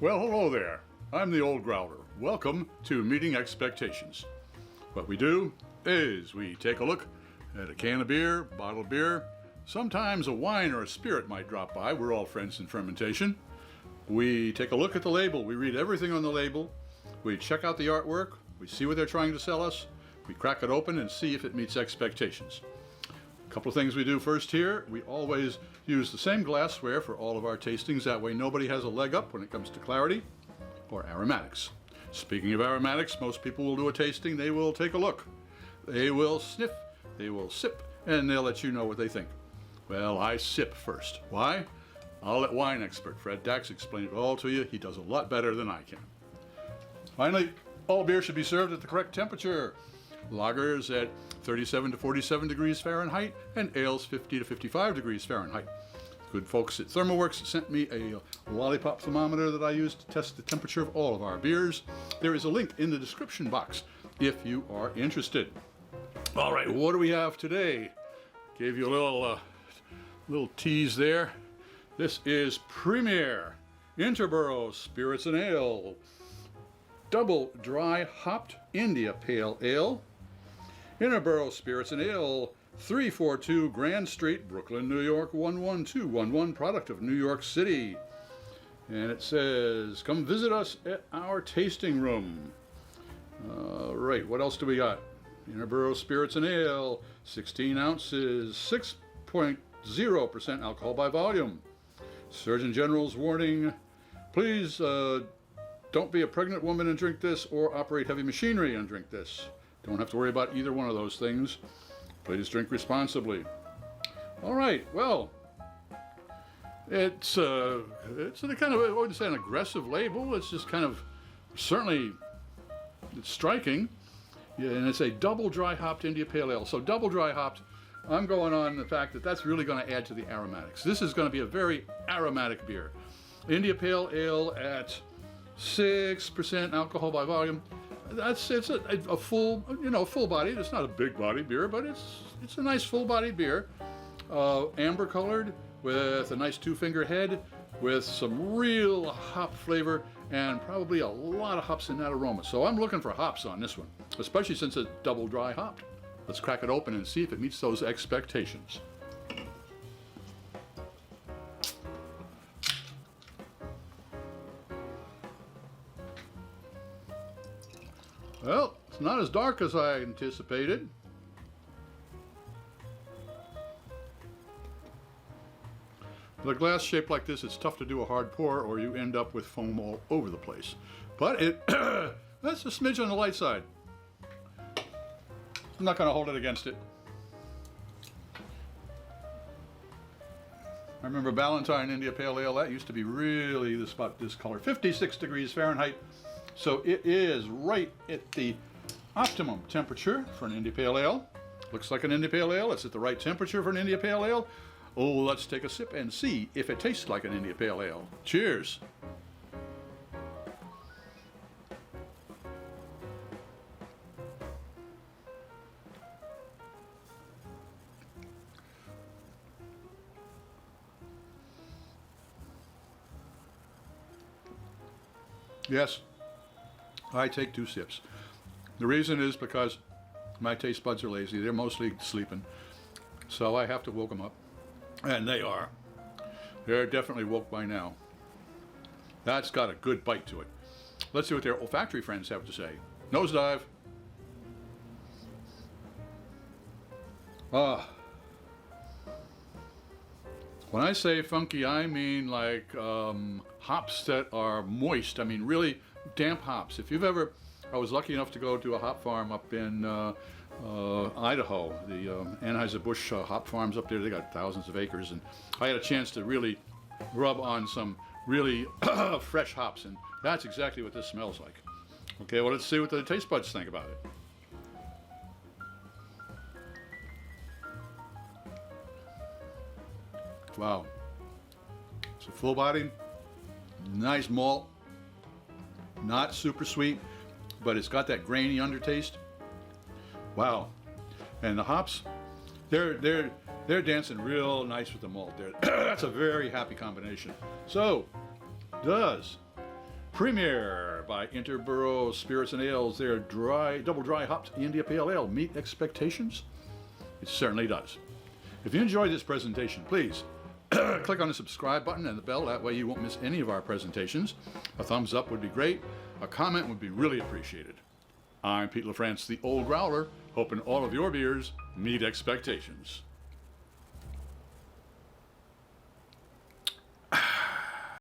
Well, hello there. I'm the old Growler. Welcome to Meeting Expectations. What we do is we take a look at a can of beer, bottle of beer. Sometimes a wine or a spirit might drop by. We're all friends in fermentation. We take a look at the label. We read everything on the label. We check out the artwork. We see what they're trying to sell us. We crack it open and see if it meets expectations. A couple of things we do first here. We always use the same glassware for all of our tastings. That way nobody has a leg up when it comes to clarity or aromatics. Speaking of aromatics, most people will do a tasting. They will take a look. They will sniff. They will sip. And they'll let you know what they think. Well, I sip first. Why? I'll let wine expert Fred Dax explain it all to you. He does a lot better than I can. Finally, all beer should be served at the correct temperature. Lagers at 37 to 47 degrees Fahrenheit and ales 50 to 55 degrees Fahrenheit. Good folks at ThermoWorks sent me a lollipop thermometer that I use to test the temperature of all of our beers. There is a link in the description box if you are interested. All right, what do we have today? Gave you a little tease there. This is Premier Interboro Spirits and Ale, double dry hopped India Pale Ale. Interboro Spirits and Ale, 342 Grand Street, Brooklyn, New York, 11211, product of New York City. And it says, come visit us at our tasting room. Right, what else do we got? Interboro Spirits and Ale, 16 ounces, 6.0% alcohol by volume. Surgeon General's warning, please don't be a pregnant woman and drink this or operate heavy machinery and drink this. Don't have to worry about either one of those things. Please drink responsibly. All right, well, it's a kind of, I wouldn't say an aggressive label. It's just kind of, certainly, it's striking. Yeah, and it's a double dry hopped India Pale Ale. So double dry hopped, I'm going on the fact that that's really going to add to the aromatics. This is going to be a very aromatic beer. India Pale Ale at 6% alcohol by volume. It's a full, full bodied. It's not a big body beer, but it's a nice full bodied beer. Amber colored with a nice 2-finger head with some real hop flavor and probably a lot of hops in that aroma. So I'm looking for hops on this one, especially since it's double dry hopped. Let's crack it open and see if it meets those expectations. Well, it's not as dark as I anticipated. With a glass shaped like this, it's tough to do a hard pour or you end up with foam all over the place. But that's a smidge on the light side. I'm not going to hold it against it. I remember Ballantine India Pale Ale, that used to be really about this color, 56 degrees Fahrenheit. So it is right at the optimum temperature for an India Pale Ale. Looks like an India Pale Ale. It's at the right temperature for an India Pale Ale. Oh, let's take a sip and see if it tastes like an India Pale Ale. Cheers. Yes. I take 2 sips. The reason is because my taste buds are lazy. They're mostly sleeping. So I have to woke them up. And they are. They're definitely woke by now. That's got a good bite to it. Let's see what their olfactory friends have to say. Nosedive. Ah. When I say funky, I mean like hops that are moist. I mean really damp hops. If you've ever, I was lucky enough to go to a hop farm up in Idaho, the Anheuser-Busch hop farms up there. They got thousands of acres, and I had a chance to really rub on some really fresh hops, and that's exactly what this smells like. Okay, well, let's see what the taste buds think about it. Wow, it's a full body, nice malt. Not super sweet, but it's got that grainy undertaste. Wow. And the hops, they're dancing real nice with the malt there. That's a very happy combination. So, does Premier by Interboro Spirits and Ales. Their double dry hopped India Pale Ale meet expectations? It certainly does. If you enjoyed this presentation, please click on the subscribe button and the bell. That way you won't miss any of our presentations. A thumbs up would be great. A comment would be really appreciated. I'm Pete LaFrance, the Old Growler, hoping all of your beers meet expectations.